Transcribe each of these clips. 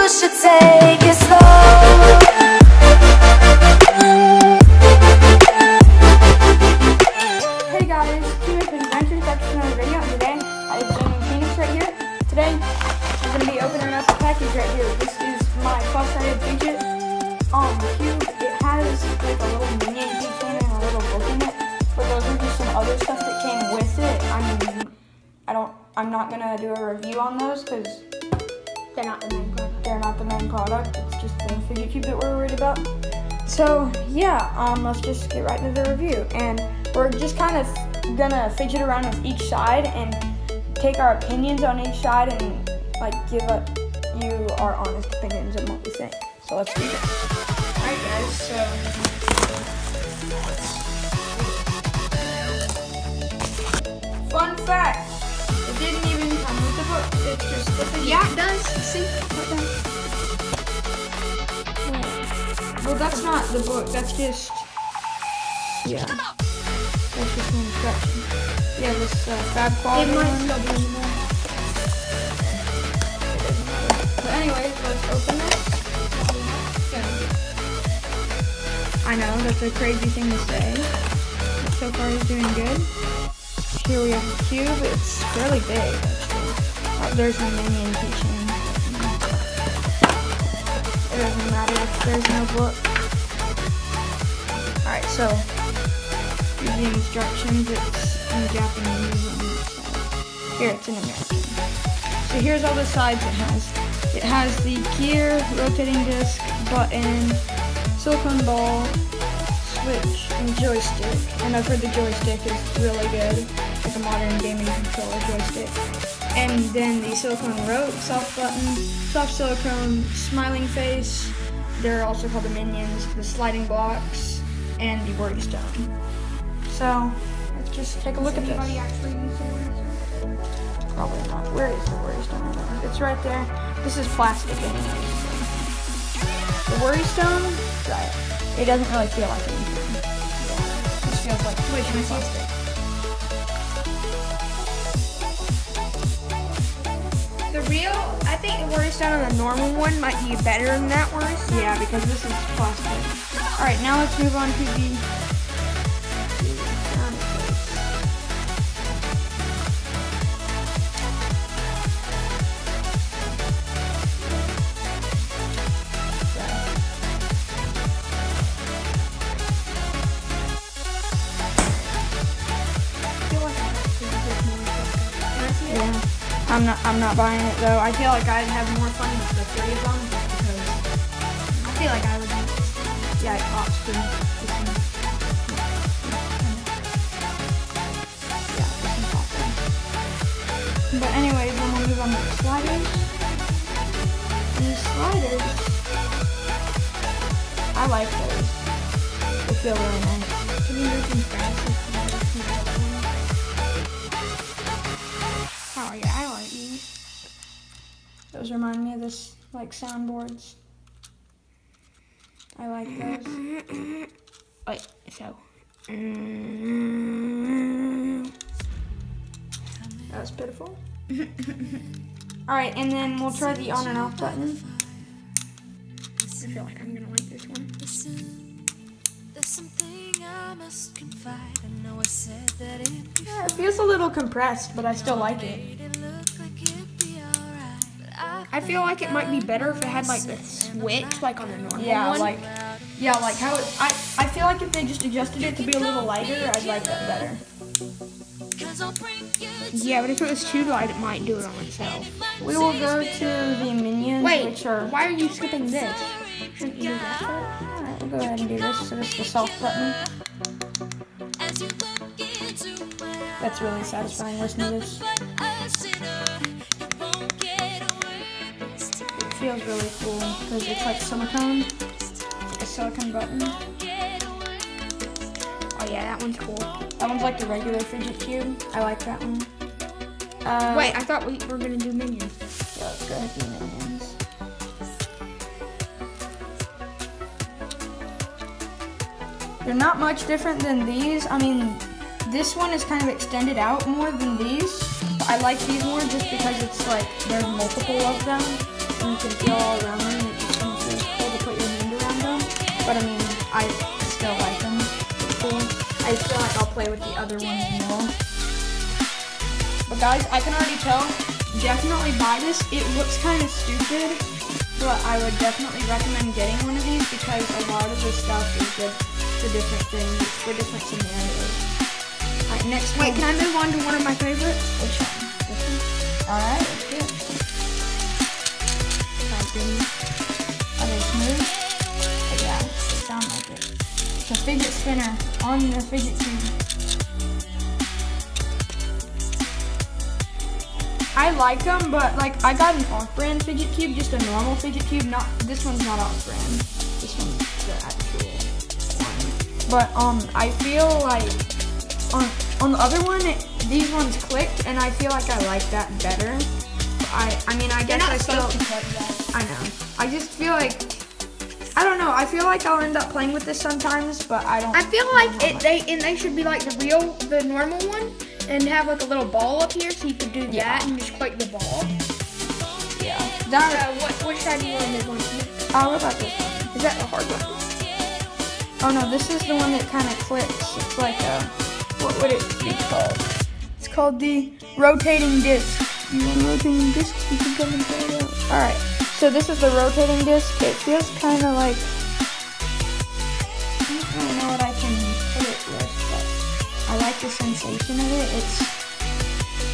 should take it slow. Hey guys, Teammates Adventures, back to another video, and today I have Jamie Phoenix right here. Today, we're going to be opening up a package right here. This is my plus-sided Fidget cube. It has like a little minion keychain and a little book in it, but those are just some other stuff that came with it. I'm not going to do a review on those because they're not the main product. They're not the main product. It's just the Fidget cube that we're worried about. So yeah, let's just get right into the review. And we're just kind of gonna fidget around with each side and take our opinions on each side and like give you our honest opinions on what we think. So let's do this. Alright guys, so fun fact. It didn't even come with the book. It's just the Fidget. Yeah, it does. See? Well, that's not the book. That's just, yeah. That's just an instruction. Yeah, this fab quality. It might one. still be in there. But anyways, let's open this. I know, that's a crazy thing to say. But so far he's doing good. Here we have the cube. It's fairly big, actually. Oh, there's my minion keychain. It doesn't matter if there's no book. Alright, so here's the instructions. It's in Japanese on this side. Here, it's in American. So here's all the sides it has. It has the gear, rotating disc, button, silicone ball, switch, and joystick. And I've heard the joystick is really good, like a modern gaming controller joystick. And then the silicone rope, soft button, soft silicone, smiling face. They're also called the minions, the sliding blocks, and the worry stone. So let's just take a look at this. Anybody actually use the worry stone? Probably not. Where is the worry stone? It's right there. This is plastic anyway. The worry stone, try it. It doesn't really feel like anything. Yeah. It just feels like plastic. I think the worry stone on the normal one might be better than that worry stone. Yeah, because this is plastic. Alright, now let's move on to the sound effects. Yeah. I'm not buying it though. I feel like I'd have more fun with the three of them just because I feel like I would. yeah, it pops too. Yeah, this one pops in. But anyways, then we'll move on to the sliders. And these sliders, I like those. They feel really nice. Can you move them fast? Oh yeah, I like these. Those remind me of this, like, soundboards. I like those. Wait, so. That was pitiful. Alright, and then we'll try the on and off button. I feel like I'm gonna like this one. There's something I must confide. I know I said that it'd be Yeah, it feels a little compressed, but I still like it. I feel like it might be better if it had like the switch, like on the normal Yeah, one. like how it, I feel like if they just adjusted it to be a little lighter, I'd like that better. Yeah, but if it was too light, it might do it on itself. We will go to the minions, Wait, which are... why are you skipping this? Shouldn't you do that? Alright, we'll go ahead and do this. So this is the soft button. That's really satisfying. Listen to this. It feels really cool because it's like silicone. It's like a silicone button. Oh yeah, that one's cool. That one's like the regular Fidget cube. I like that one. Wait, I thought we were gonna do minions. Yeah, let's go ahead and do minions. They're not much different than these. I mean, this one is kind of extended out more than these. I like these more just because it's like there's multiple of them. And can feel all around them, and it just kind of feels cool to put your hand around them. But I mean, I still like them. Cool. I feel like I'll play with the other ones more. But guys, I can already tell. Definitely buy this. It looks kind of stupid, but I would definitely recommend getting one of these because a lot of the stuff is good for different things, for different scenarios. Alright, next one. Wait, can I move on to one of my favorites? Which one? This one? Alright, let's do it. Are they smooth? But yeah, they sound like it. It's a fidget spinner on the fidget cube. I like them, but like I got an off-brand fidget cube, just a normal fidget cube. Not this one's not off-brand. This one's the actual one. But I feel like on the other one, these ones clicked, and I feel like I like that better. I mean, I guess I still. I know. I just feel like I don't know. I feel like I'll end up playing with this sometimes, but I don't. I feel like they should be like the normal one. And have like a little ball up here, so you could do that and just click the ball. Yeah. Which side do you want to move on to? What about this one? Is that a hard one? Oh no, this is the one that kind of clicks. It's like a, what would it be called? It's called the rotating disc. You want a rotating disc? You can come and try it out. Alright, so this is the rotating disc. It feels kind of like, I don't know what I can put it with, but I like the sensation of it.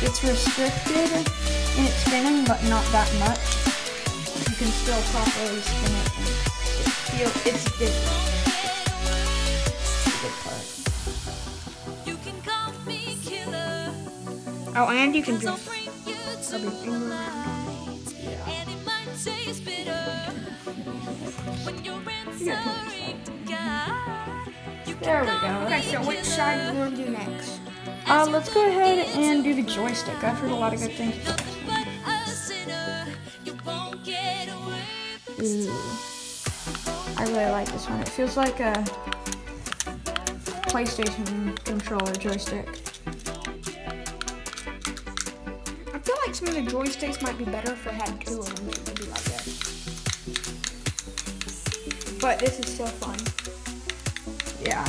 It's restricted in its spinning, but not that much. You can still properly spin it, and it's different. It's the good part. You can call me killer. Oh, and you can just Rub your finger around. And it might taste bitter when you're answering to God. There we go. Okay, so which side do you want to do next? Let's go ahead and do the joystick. I've heard a lot of good things. Ooh. I really like this one. It feels like a PlayStation controller joystick. I feel like some of the joysticks might be better if I had two of them. Maybe like that. But this is still fun. Yeah.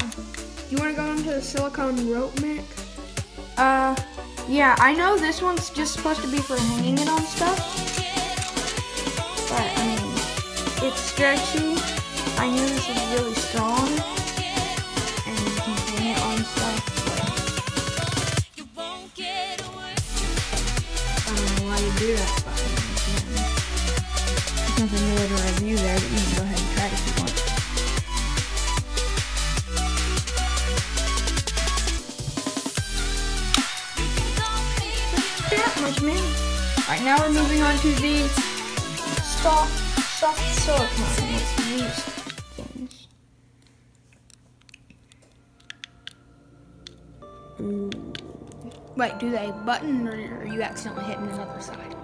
You want to go into the silicone rope mix? Yeah, I know this one's just supposed to be for hanging it on stuff. But, I mean, it's stretchy. I knew this was really strong. And you can hang it on stuff. I don't know why you do that, but there's nothing really to review there, but you can go ahead and try it if you want. Much man. Alright, now we're moving on to the soft silicone. It's these things. Ooh. Wait, do they button or are you accidentally hitting another side?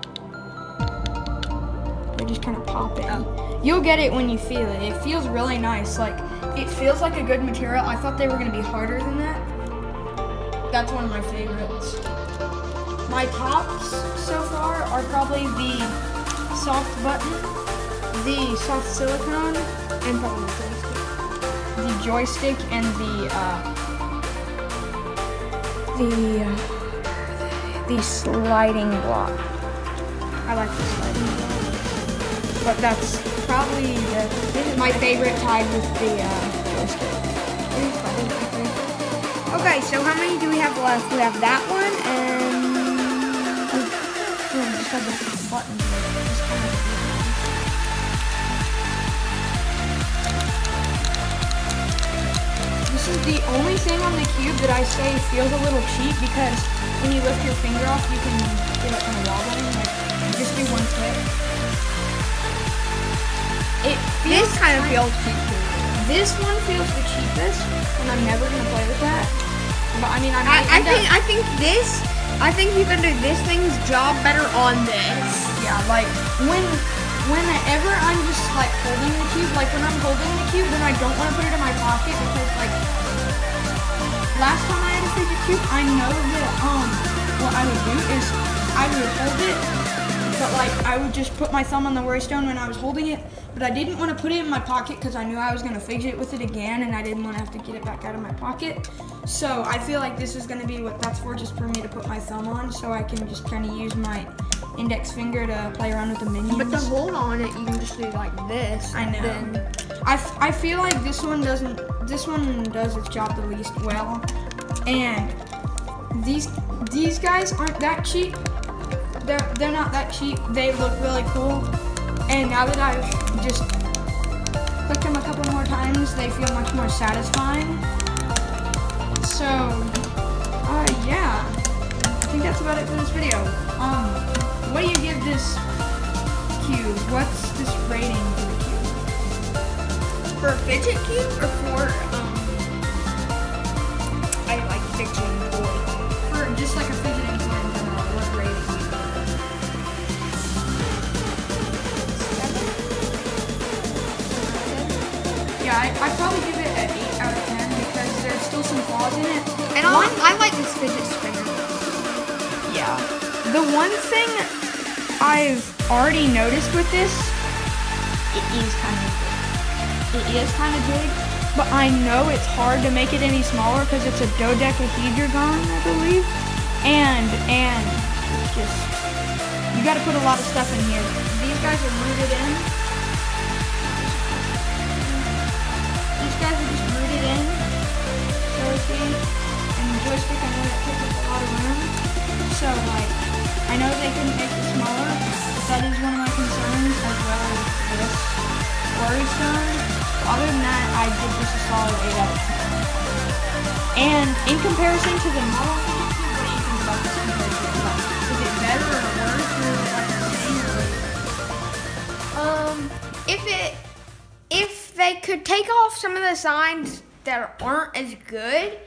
They just kind of pop in. Oh. You'll get it when you feel it. It feels really nice. Like, it feels like a good material. I thought they were going to be harder than that. That's one of my favorites. My tops so far are probably the soft button, the soft silicone, and probably the joystick and the sliding block. I like the sliding block, but that's probably my favorite tied with the joystick. Okay, so how many do we have left? We have that one and just have the button. This is the only thing on the cube that I say feels a little cheap because when you lift your finger off, you can feel it kind of wobbling. Like, just do one click. This kind of feels cheap too. This one feels the cheapest, and I'm never gonna play with that. But I mean, I think you can do this thing's job better on this. Yeah, like whenever I'm just like holding the cube, like when I'm holding the cube, then I don't want to put it in my pocket because like last time I had a Fidget cube, I know that what I would do is I would hold it but like I would just put my thumb on the worry stone when I was holding it, but I didn't want to put it in my pocket because I knew I was gonna fidget with it again, and I didn't want to have to get it back out of my pocket. So I feel like this is gonna be what that's for, just for me to put my thumb on, so I can just kind of use my index finger to play around with the minions. But to hold on it, you can just do like this. I know. Then I feel like this one does its job the least well, and these guys aren't that cheap. They're not that cheap. They look really cool, and now that I've just clicked them a couple more times, they feel much more satisfying. So yeah, I think that's about it for this video. What do you give this cube? What's this rating for the cube? for a fidget cube or for I like fidgeting toy. For just like a fidgeting toy in general, what rating? Yeah, I'd probably give it an 8 out of 10 because there's still some flaws in it. And I like this fidget spinner. Yeah. The one thing I've already noticed with this, it is kind of big. It is kind of big, but I know it's hard to make it any smaller because it's a dodecahedron, I believe. And it's just, you got to put a lot of stuff in here. These guys are rooted in. These guys are just rooted in. So see, and the joystick, I know that takes up a lot of room. So like, I know they can make it smaller. That is one of my concerns, as well as this worry stone. Other than that, I give this a solid 8 out of 10. And in comparison to the model, what do you think about this compared to the model? Is it better or worse, or is it like the same? If they could take off some of the signs that aren't as good,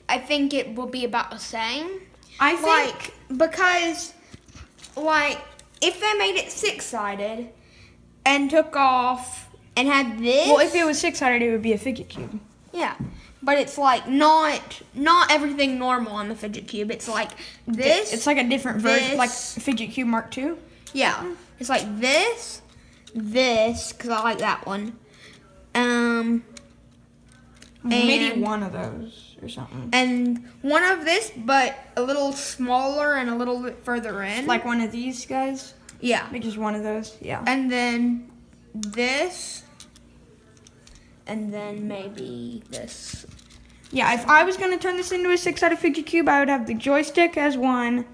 I think it will be about the same. I think because if they made it 6-sided and took off and had this. Well, if it was 6-sided, it would be a fidget cube. Yeah, but it's like not everything normal on the fidget cube. It's like this. It's like a different version, like this. Fidget Cube Mark II. Yeah, it's like this, because I like that one. Maybe And- one of those or something. And one of this, but a little smaller and a little bit further in. Like one of these guys. yeah. Like just one of those. Yeah. And then this. And then maybe this. Yeah, if I was gonna turn this into a 6-sided fidget cube, I would have the joystick as 1,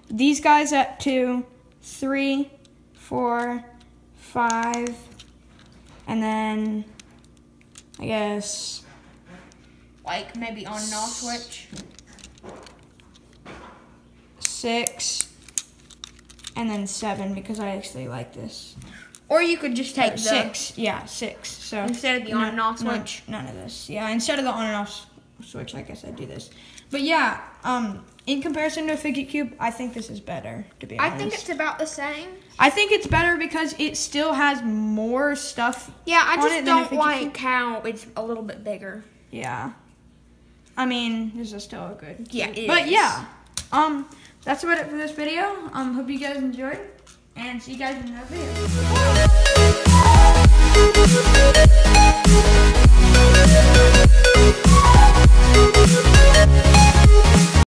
these guys at 2, 3, 4, 5, and then I guess Like maybe on and off switch. 6, and then 7 because I actually like this. Or you could just take the 6, yeah, 6. So instead of the on and off switch. None of this. Yeah, instead of the on and off switch, I guess I'd do this. But yeah, in comparison to a fidget cube, I think this is better, to be honest. I think it's about the same. I think it's better because it still has more stuff. Yeah, I on just it than a don't fidget like cube. how it's a little bit bigger. Yeah. I mean, this is still a good. Yeah, it But is. yeah, that's about it for this video. Hope you guys enjoyed, and see you guys in the next video.